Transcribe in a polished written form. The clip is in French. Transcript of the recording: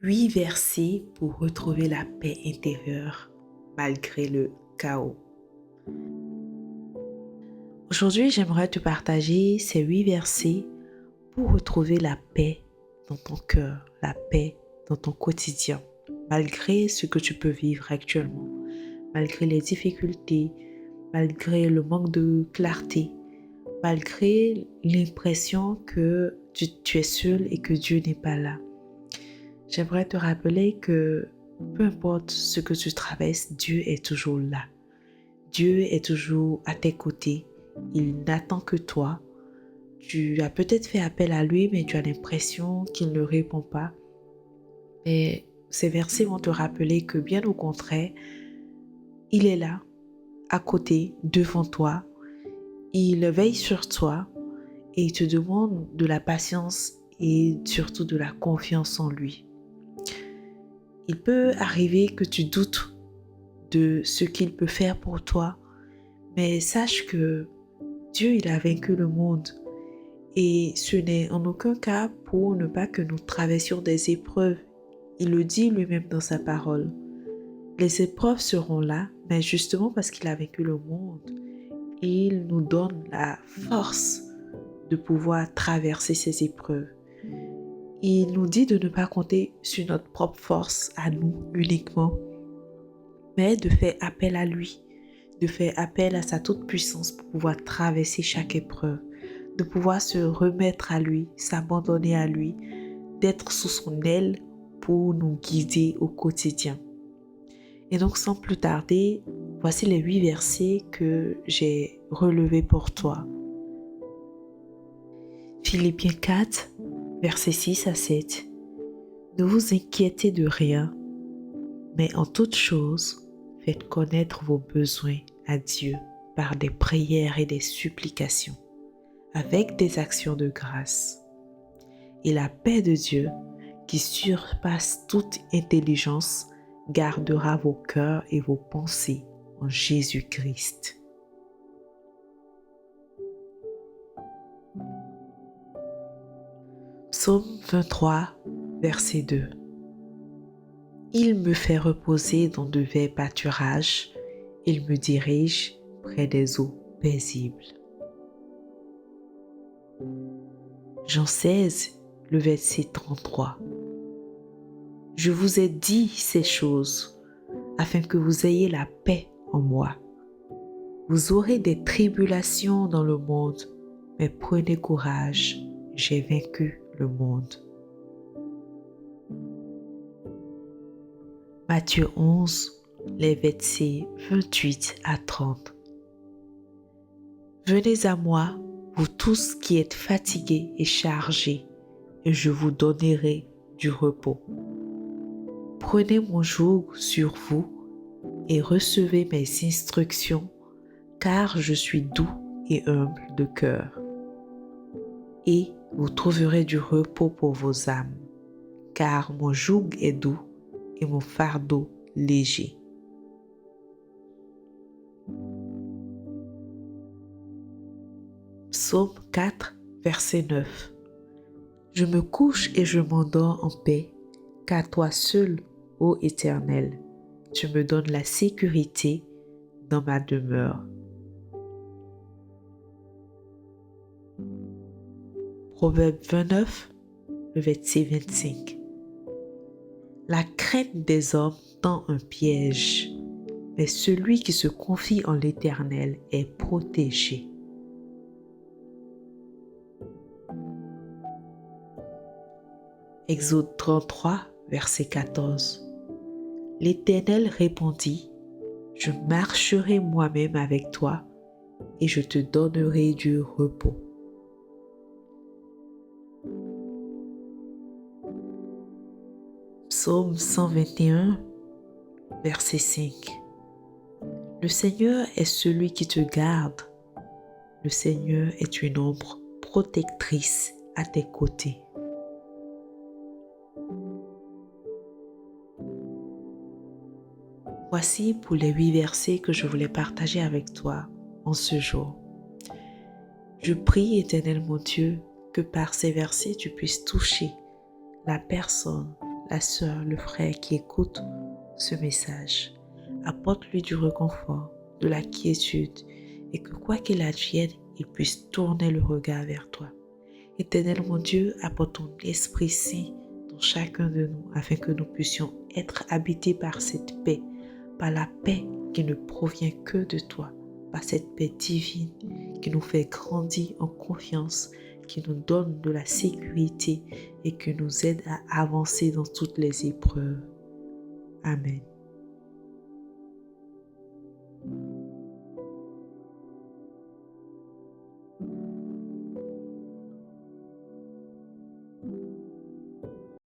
8 versets pour retrouver la paix intérieure malgré le chaos. Aujourd'hui, j'aimerais te partager ces 8 versets pour retrouver la paix dans ton cœur, la paix dans ton quotidien, malgré ce que tu peux vivre actuellement, malgré les difficultés, malgré le manque de clarté, malgré l'impression que tu es seul et que Dieu n'est pas là. J'aimerais te rappeler que peu importe ce que tu traverses, Dieu est toujours là. Dieu est toujours à tes côtés. Il n'attend que toi. Tu as peut-être fait appel à lui, mais tu as l'impression qu'il ne répond pas. Mais ces versets vont te rappeler que bien au contraire, il est là, à côté, devant toi. Il veille sur toi et il te demande de la patience et surtout de la confiance en lui. Il peut arriver que tu doutes de ce qu'il peut faire pour toi, mais sache que Dieu, il a vaincu le monde et ce n'est en aucun cas pour ne pas que nous traversions des épreuves. Il le dit lui-même dans sa parole. Les épreuves seront là, mais justement parce qu'il a vaincu le monde, il nous donne la force de pouvoir traverser ces épreuves. Il nous dit de ne pas compter sur notre propre force à nous uniquement, mais de faire appel à lui, de faire appel à sa toute-puissance pour pouvoir traverser chaque épreuve, de pouvoir se remettre à lui, s'abandonner à lui, d'être sous son aile pour nous guider au quotidien. Et donc sans plus tarder, voici les 8 versets que j'ai relevés pour toi. Philippiens 4, versets 6 à 7. Ne vous inquiétez de rien, mais en toute chose, faites connaître vos besoins à Dieu par des prières et des supplications, avec des actions de grâce. Et la paix de Dieu, qui surpasse toute intelligence, gardera vos cœurs et vos pensées en Jésus-Christ. Psaume 23, verset 2. Il me fait reposer dans de verts pâturages, il me dirige près des eaux paisibles. Jean 16, le verset 33. Je vous ai dit ces choses afin que vous ayez la paix en moi. Vous aurez des tribulations dans le monde, mais prenez courage, j'ai vaincu le monde. Matthieu 11, les versets 28 à 30. Venez à moi, vous tous qui êtes fatigués et chargés, et je vous donnerai du repos. Prenez mon joug sur vous et recevez mes instructions, car je suis doux et humble de cœur. Et vous trouverez du repos pour vos âmes, car mon joug est doux et mon fardeau léger. Psaume 4, verset 9. Je me couche et je m'endors en paix, car toi seul, ô Éternel, tu me donnes la sécurité dans ma demeure. Proverbe 29, le verset 25. La crainte des hommes tend un piège, mais celui qui se confie en l'Éternel est protégé. Exode 33, verset 14. L'Éternel répondit, « Je marcherai moi-même avec toi et je te donnerai du repos. » Psaume 121, verset 5. Le Seigneur est celui qui te garde. Le Seigneur est une ombre protectrice à tes côtés. Voici pour les 8 versets que je voulais partager avec toi en ce jour. Je prie, Éternel mon Dieu, que par ces versets tu puisses toucher la personne, la sœur, le frère qui écoute ce message. Apporte-lui du réconfort, de la quiétude et que quoi qu'il advienne, il puisse tourner le regard vers toi. Éternel mon Dieu, apporte ton Esprit Saint dans chacun de nous afin que nous puissions être habités par cette paix, par la paix qui ne provient que de toi, par cette paix divine qui nous fait grandir en confiance, qui nous donne de la sécurité et qui nous aide à avancer dans toutes les épreuves. Amen.